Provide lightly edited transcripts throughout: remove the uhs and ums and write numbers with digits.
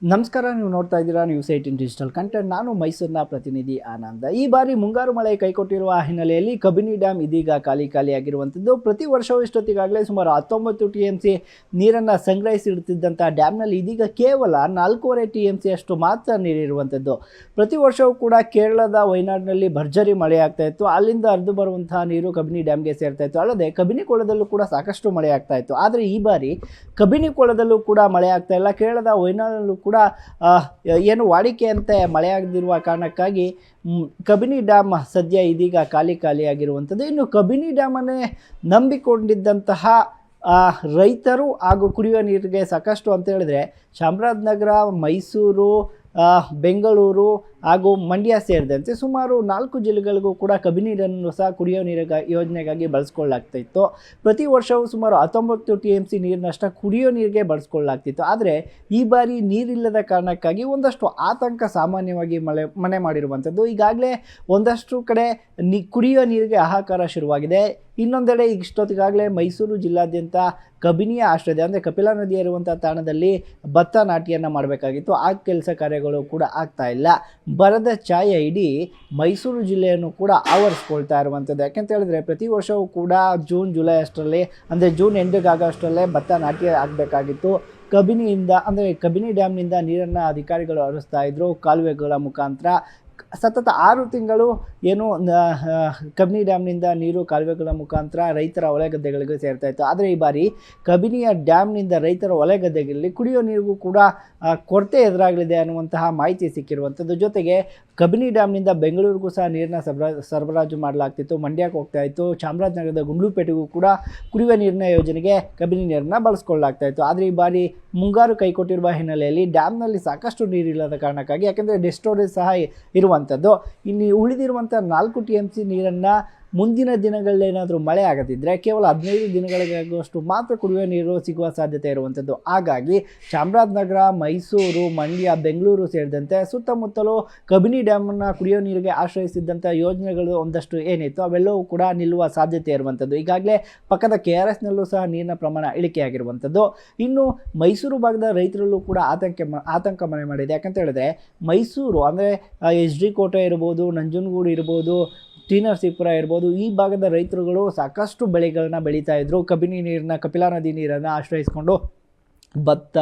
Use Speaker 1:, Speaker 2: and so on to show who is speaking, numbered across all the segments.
Speaker 1: ನಮಸ್ಕಾರ. ನೀವು ನೋಡ್ತಾ ಇದ್ದೀರಾ ನ್ಯೂಸ್ 18 ಡಿಜಿಟಲ್ ಕಂಟೆಂಟ್. ನಾನು ಮೈಸೂರಿನ ಪ್ರತಿನಿಧಿ ಆನಂದ. ಈ ಬಾರಿ ಮುಂಗಾರು ಮಳೆ ಕೈಕೊಟ್ಟಿರುವ ಹಿನ್ನೆಲೆಯಲ್ಲಿ ಕಬಿನಿ ಡ್ಯಾಮ್ ಇದೀಗ ಖಾಲಿಯಾಗಿರುವಂಥದ್ದು. ಪ್ರತಿ ವರ್ಷವೂ ಇಷ್ಟೊತ್ತಿಗಾಗಲೇ ಸುಮಾರು 19 TMC ನೀರನ್ನು ಸಂಗ್ರಹಿಸಿಡ್ತಿದ್ದಂಥ ಡ್ಯಾಮ್ನಲ್ಲಿ ಇದೀಗ ಕೇವಲ 4.5 TMC ಅಷ್ಟು ಮಾತ್ರ ನೀರಿರುವಂಥದ್ದು. ಪ್ರತಿ ವರ್ಷವೂ ಕೂಡ ಕೇರಳದ ವಯನಾಡಿನಲ್ಲಿ ಭರ್ಜರಿ ಮಳೆ ಆಗ್ತಾ ಇತ್ತು. ಅಲ್ಲಿಂದ ಹರಿದು ಬರುವಂತಹ ನೀರು ಕಬಿನಿ ಡ್ಯಾಮ್ಗೆ ಸೇರ್ತಾ ಇತ್ತು. ಅಲ್ಲದೆ ಕಬಿನಿ ಕೊಳದಲ್ಲೂ ಕೂಡ ಸಾಕಷ್ಟು ಮಳೆ ಆಗ್ತಾ ಇತ್ತು. ಆದರೆ ಈ ಬಾರಿ ಕಬಿನಿ ಕೊಳದಲ್ಲೂ ಕೂಡ ಮಳೆ ಆಗ್ತಾ ಇಲ್ಲ. ಕೇರಳದ ವಯನಾಡಲ್ಲೂ ಕೂಡ ಏನು ವಾಡಿಕೆಯಂತೆ ಮಳೆಯಾಗದಿರುವ ಕಾರಣಕ್ಕಾಗಿ ಕಬಿನಿ ಡ್ಯಾಮ್ ಸದ್ಯ ಇದೀಗ ಖಾಲಿಯಾಗಿರುವಂಥದ್ದು. ಇನ್ನು ಕಬಿನಿ ಡ್ಯಾಮನ್ನೇ ನಂಬಿಕೊಂಡಿದ್ದಂತಹ ರೈತರು ಹಾಗೂ ಕುಡಿಯುವ ನೀರಿಗೆ ಸಾಕಷ್ಟು ಅಂತ ಹೇಳಿದ್ರೆ ಚಾಮರಾಜನಗರ, ಮೈಸೂರು, ಬೆಂಗಳೂರು ಹಾಗೂ ಮಂಡ್ಯ ಸೇರಿದಂತೆ ಸುಮಾರು 4 ಜಿಲ್ಲೆಗಳಿಗೂ ಕೂಡ ಕಬಿನಿ ನೀರನ್ನು ಸಹ ಕುಡಿಯೋ ನೀರಿನ ಯೋಜನೆಗಾಗಿ ಬಳಸ್ಕೊಳ್ಳಲಾಗ್ತಿತ್ತು. ಪ್ರತಿ ವರ್ಷವೂ ಸುಮಾರು 19 TMC ನೀರಿನಷ್ಟು ಕುಡಿಯೋ ನೀರಿಗೆ ಬಳಸ್ಕೊಳ್ಳಲಾಗ್ತಿತ್ತು. ಆದರೆ ಈ ಬಾರಿ ನೀರಿಲ್ಲದ ಕಾರಣಕ್ಕಾಗಿ ಒಂದಷ್ಟು ಆತಂಕ ಸಾಮಾನ್ಯವಾಗಿ ಮನೆ ಮಾಡಿರುವಂಥದ್ದು. ಈಗಾಗಲೇ ಒಂದಷ್ಟು ಕಡೆ ಕುಡಿಯೋ ನೀರಿಗೆ ಹಾಹಾಕಾರ ಶುರುವಾಗಿದೆ. ಇನ್ನೊಂದೆಡೆ ಇಷ್ಟೊತ್ತಿಗಾಗಲೇ ಮೈಸೂರು ಜಿಲ್ಲಾದ್ಯಂತ ಕಬಿನಿಯ ಆಶ್ರಯ ಅಂದರೆ ಕಪಿಲಾ ನದಿ ಇರುವಂಥ ತಾಣದಲ್ಲಿ ಭತ್ತ ನಾಟಿಯನ್ನು ಮಾಡಬೇಕಾಗಿತ್ತು. ಆ ಕೆಲಸ ಕಾರ್ಯಗಳು ಕೂಡ ಆಗ್ತಾ ಇಲ್ಲ. ಬರದ ಛಾಯೆ ಇಡೀ ಮೈಸೂರು ಜಿಲ್ಲೆಯನ್ನು ಕೂಡ ಆವರಿಸ್ಕೊಳ್ತಾ ಇರುವಂಥದ್ದು. ಯಾಕೆಂತ ಹೇಳಿದ್ರೆ ಪ್ರತಿ ವರ್ಷವೂ ಕೂಡ ಜೂನ್ ಜುಲೈ ಅಷ್ಟರಲ್ಲಿ ಅಂದರೆ ಜೂನ್ ಎಂಡಿಗೆ ಆಗೋಷ್ಟರಲ್ಲೇ ಭತ್ತ ನಾಟಿ ಆಗಬೇಕಾಗಿತ್ತು. ಕಬಿನಿಯಿಂದ ಅಂದರೆ ಕಬಿನಿ ಡ್ಯಾಮ್ನಿಂದ ನೀರನ್ನು ಅಧಿಕಾರಿಗಳು ಹರಿಸ್ತಾ ಇದ್ದರು ಕಾಲುವೆಗಳ ಮುಖಾಂತರ. ಸತತ 6 ತಿಂಗಳು ಏನು ಕಬಿನಿ ಡ್ಯಾಮ್ನಿಂದ ನೀರು ಕಾಲುವೆಗಳ ಮುಖಾಂತರ ರೈತರ ಹೊಲಗದ್ದೆಗಳಿಗೆ ಸೇರ್ತಾ ಇತ್ತು. ಆದರೆ ಈ ಬಾರಿ ಕಬಿನಿಯ ಡ್ಯಾಮ್ನಿಂದ ರೈತರ ಹೊಲಗದ್ದೆಗಳಲ್ಲಿ ಕುಡಿಯೋ ನೀರಿಗೂ ಕೂಡ ಕೊರತೆ ಎದುರಾಗಲಿದೆ ಅನ್ನುವಂತಹ ಮಾಹಿತಿ ಸಿಕ್ಕಿರುವಂಥದ್ದು. ಜೊತೆಗೆ ಕಬಿನಿ ಡ್ಯಾಮ್ನಿಂದ ಬೆಂಗಳೂರಿಗೂ ಸಹ ನೀರನ್ನ ಸರಬರಾಜು ಮಾಡಲಾಗ್ತಿತ್ತು. ಮಂಡ್ಯಕ್ಕೆ ಹೋಗ್ತಾ ಇತ್ತು. ಚಾಮರಾಜನಗರದ ಗುಂಡ್ಲುಪೇಟೆಗೂ ಕೂಡ ಕುಡಿಯುವ ನೀರಿನ ಯೋಜನೆಗೆ ಕಬಿನಿ ನೀರನ್ನು ಬಳಸ್ಕೊಳ್ಳಲಾಗ್ತಾ ಇತ್ತು. ಆದರೆ ಈ ಬಾರಿ ಮುಂಗಾರು ಕೈಕೊಟ್ಟಿರುವ ಹಿನ್ನೆಲೆಯಲ್ಲಿ ಡ್ಯಾಮ್ನಲ್ಲಿ ಸಾಕಷ್ಟು ನೀರಿಲ್ಲದ ಕಾರಣಕ್ಕಾಗಿ, ಯಾಕೆಂದರೆ ಡೆಡ್ ಸ್ಟೋರೇಜ್ ಸಹ ಇರುವಂಥದ್ದು, ಇನ್ನು ಉಳಿದಿರುವಂಥ 4 TMC ನೀರನ್ನು ಮುಂದಿನ ದಿನಗಳೇನಾದರೂ ಮಳೆ ಆಗದಿದ್ದರೆ ಕೇವಲ 15 ದಿನಗಳಿಗಾಗುವಷ್ಟು ಮಾತ್ರ ಕುಡಿಯುವ ನೀರು ಸಿಗುವ ಸಾಧ್ಯತೆ ಇರುವಂಥದ್ದು. ಹಾಗಾಗಿ ಚಾಮರಾಜನಗರ, ಮೈಸೂರು, ಮಂಡ್ಯ, ಬೆಂಗಳೂರು ಸೇರಿದಂತೆ ಸುತ್ತಮುತ್ತಲೂ ಕಬಿನಿ ಡ್ಯಾಮನ್ನು ಕುಡಿಯೋ ನೀರಿಗೆ ಆಶ್ರಯಿಸಿದ್ದಂಥ ಯೋಜನೆಗಳು ಒಂದಷ್ಟು ಏನಿತ್ತು ಅವೆಲ್ಲವೂ ಕೂಡ ನಿಲ್ಲುವ ಸಾಧ್ಯತೆ ಇರುವಂಥದ್ದು. ಈಗಾಗಲೇ ಪಕ್ಕದ KRSನಲ್ಲೂ ಸಹ ನೀರಿನ ಪ್ರಮಾಣ ಇಳಿಕೆಯಾಗಿರುವಂಥದ್ದು. ಇನ್ನು ಮೈಸೂರು ಭಾಗದ ರೈತರಲ್ಲೂ ಕೂಡ ಆತಂಕ ಮನೆ ಮಾಡಿದೆ. ಯಾಕಂತ ಹೇಳಿದ್ರೆ ಮೈಸೂರು ಅಂದರೆ HD ಕೋಟೆ ಇರ್ಬೋದು, ನಂಜನಗೂಡು ಇರ್ಬೋದು, ಟಿ ನರಸೀಪುರ ಇರ್ಬೋದು, ಈ ಭಾಗದ ರೈತರುಗಳು ಸಾಕಷ್ಟು ಬೆಳೆಗಳನ್ನ ಬೆಳೀತಾ ಇದ್ರು. ಕಬಿನಿ ನೀರನ್ನ, ಕಪಿಲಾ ನದಿ ನೀರನ್ನು ಆಶ್ರಯಿಸಿಕೊಂಡು ಭತ್ತ,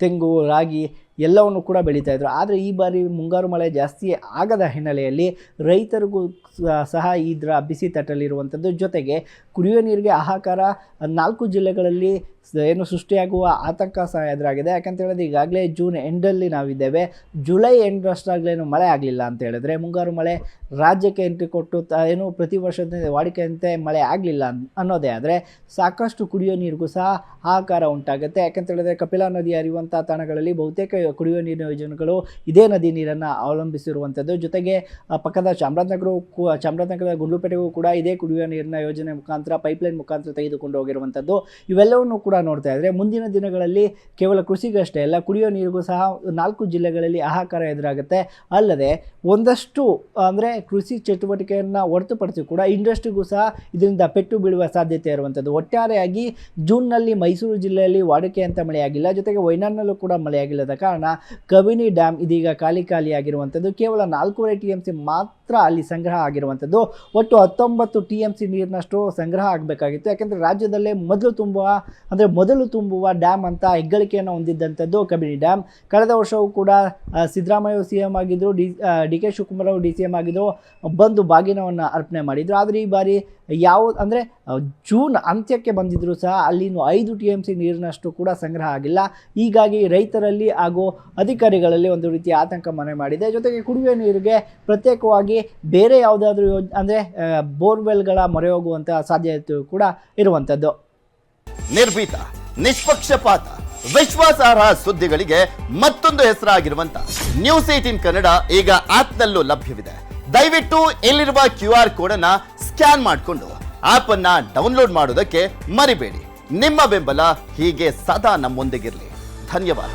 Speaker 1: ತೆಂಗು, ರಾಗಿ ಎಲ್ಲವನ್ನು ಕೂಡ ಬೆಳೀತಾ ಇದ್ರು. ಆದರೆ ಈ ಬಾರಿ ಮುಂಗಾರು ಮಳೆ ಜಾಸ್ತಿ ಆಗದ ಹಿನ್ನೆಲೆಯಲ್ಲಿ ರೈತರಿಗೂ ಸಹ ಇದರ ಬಿಸಿ ತಟ್ಟಲಿರುವಂಥದ್ದು. ಜೊತೆಗೆ ಕುಡಿಯುವ ನೀರಿಗೆ ಹಾಹಾಕಾರ 4 ಜಿಲ್ಲೆಗಳಲ್ಲಿ ಏನು ಸೃಷ್ಟಿಯಾಗುವ ಆತಂಕ ಸಹ ಎದುರಾಗಿದೆ. ಯಾಕಂತ ಹೇಳಿದ್ರೆ ಈಗಾಗಲೇ ಜೂನ್ ಎಂಡಲ್ಲಿ ನಾವಿದ್ದೇವೆ. ಜುಲೈ ಎಂಡರಷ್ಟಾಗಲೇನು ಮಳೆ ಆಗಲಿಲ್ಲ ಅಂತ ಹೇಳಿದ್ರೆ ಮುಂಗಾರು ಮಳೆ ರಾಜ್ಯಕ್ಕೆ ಎಂಟ್ರಿ ಕೊಟ್ಟು ಏನು ಪ್ರತಿ ವರ್ಷದ ವಾಡಿಕೆಯಂತೆ ಮಳೆ ಆಗಲಿಲ್ಲ ಅನ್ನೋದೇ ಆದರೆ ಸಾಕಷ್ಟು ಕುಡಿಯೋ ನೀರಿಗೂ ಸಹ ಹಾಹಾಕಾರ ಉಂಟಾಗುತ್ತೆ. ಯಾಕಂತ ಹೇಳಿದ್ರೆ ಕಪಿಲಾ ನದಿ ಹರಿಯುವಂಥ ತಾಣಗಳಲ್ಲಿ ಬಹುತೇಕ ಕುಡಿಯುವ ನೀರಿನ ಯೋಜನೆಗಳು ಇದೇ ನದಿ ನೀರನ್ನು ಅವಲಂಬಿಸಿರುವಂಥದ್ದು. ಜೊತೆಗೆ ಪಕ್ಕದ ಚಾಮರಾಜನಗರದ ಗುಂಡ್ಲುಪೇಟೆಗೂ ಕೂಡ ಇದೇ ಕುಡಿಯುವ ನೀರಿನ ಯೋಜನೆ ಮುಖಾಂತರ ಪೈಪ್ಲೈನ್ ಮುಖಾಂತರ ತೆಗೆದುಕೊಂಡು ಹೋಗಿರುವಂಥದ್ದು. ಇವೆಲ್ಲವನ್ನು ಕೂಡ ನೋಡ್ತಾ ಇದ್ದರೆ ಮುಂದಿನ ದಿನಗಳಲ್ಲಿ ಕೇವಲ ಕೃಷಿಗಷ್ಟೇ ಅಲ್ಲ, ಕುಡಿಯೋ ನೀರಿಗೂ ಸಹ 4 ಜಿಲ್ಲೆಗಳಲ್ಲಿ ಹಾಹಾಕಾರ ಎದುರಾಗುತ್ತೆ. ಅಲ್ಲದೆ ಒಂದಷ್ಟು ಅಂದರೆ ಕೃಷಿ ಚಟುವಟಿಕೆಯನ್ನು ಹೊರತುಪಡಿಸಿ ಕೂಡ ಇಂಡಸ್ಟ್ರಿಗೂ ಸಹ ಇದರಿಂದ ಪೆಟ್ಟು ಬೀಳುವ ಸಾಧ್ಯತೆ ಇರುವಂಥದ್ದು. ಒಟ್ಟಾರೆಯಾಗಿ ಜೂನ್ನಲ್ಲಿ ಮೈಸೂರು ಜಿಲ್ಲೆಯಲ್ಲಿ ವಾಡಿಕೆಯಂತ ಮಳೆಯಾಗಿಲ್ಲ. ಜೊತೆಗೆ ವಯನಾಡ್ನಲ್ಲೂ ಕೂಡ ಮಳೆಯಾಗಿಲ್ಲದ ಕಾರಣ ಕಬಿನಿ ಡ್ಯಾಮ್ ಇದೀಗ ಖಾಲಿಯಾಗಿರುವಂಥದ್ದು. ಕೇವಲ 4.5 TMC ಮಾತ್ರ ಅಲ್ಲಿ ಸಂಗ್ರಹ ಆಗಿರುವಂಥದ್ದು. ಒಟ್ಟು 19 TMC ನೀರಿನಷ್ಟು ಸಂಗ್ರಹ ಆಗಬೇಕಾಗಿತ್ತು. ಯಾಕೆಂದರೆ ರಾಜ್ಯದಲ್ಲೇ ಮೊದಲು ತುಂಬುವ ಡ್ಯಾಮ್ ಅಂತ ಹೆಗ್ಗಳಿಕೆಯನ್ನು ಹೊಂದಿದ್ದಂಥದ್ದು ಕಬಿನಿ ಡ್ಯಾಮ್. ಕಳೆದ ವರ್ಷವೂ ಕೂಡ ಸಿದ್ದರಾಮಯ್ಯ CM ಆಗಿದ್ದರು, DK ಶಿವಕುಮಾರ್ ಅವರು DCM ಆಗಿದ್ದರು, ಬಂದು ಬಾಗಿನವನ್ನು ಅರ್ಪಣೆ ಮಾಡಿದರು. ಆದರೆ ಈ ಬಾರಿ ಅಂದರೆ ಜೂನ್ ಅಂತ್ಯಕ್ಕೆ ಬಂದಿದ್ದರೂ ಸಹ ಅಲ್ಲಿ 5 TMC ನೀರಿನಷ್ಟು ಕೂಡ ಸಂಗ್ರಹ ಆಗಿಲ್ಲ. ಹೀಗಾಗಿ ರೈತರಲ್ಲಿ ಹಾಗೂ ಅಧಿಕಾರಿಗಳಲ್ಲಿ ಒಂದು ರೀತಿಯ ಆತಂಕ ಮನೆ ಮಾಡಿದೆ. ಜೊತೆಗೆ ಕುಡಿಯುವ ನೀರಿಗೆ ಪ್ರತ್ಯೇಕವಾಗಿ ಬೇರೆ ಯಾವುದಾದ್ರೂ ಅಂದರೆ ಬೋರ್ವೆಲ್ಗಳ ಮೊರೆ ಹೋಗುವಂಥ ಸಾಧ್ಯತೆ ಕೂಡ ಇರುವಂಥದ್ದು.
Speaker 2: ನಿರ್ಭೀತ, ನಿಷ್ಪಕ್ಷಪಾತ, ವಿಶ್ವಾಸಾರ್ಹ ಸುದ್ದಿಗಳಿಗೆ ಮತ್ತೊಂದು ಹೆಸರಾಗಿರುವಂತ ನ್ಯೂಸ್ 18 ಕನ್ನಡ ಈಗ ಆಪ್ನಲ್ಲೂ ಲಭ್ಯವಿದೆ. ದಯವಿಟ್ಟು ಇಲ್ಲಿರುವ QR ಕೋಡ್ ಅನ್ನ ಸ್ಕ್ಯಾನ್ ಮಾಡಿಕೊಂಡು ಆಪ್ ಅನ್ನ ಡೌನ್ಲೋಡ್ ಮಾಡೋದಕ್ಕೆ ಮರಿಬೇಡಿ. ನಿಮ್ಮ ಬೆಂಬಲ ಹೀಗೆ ಸದಾ ನಮ್ಮೊಂದಿಗಿರಲಿ. ಧನ್ಯವಾದ.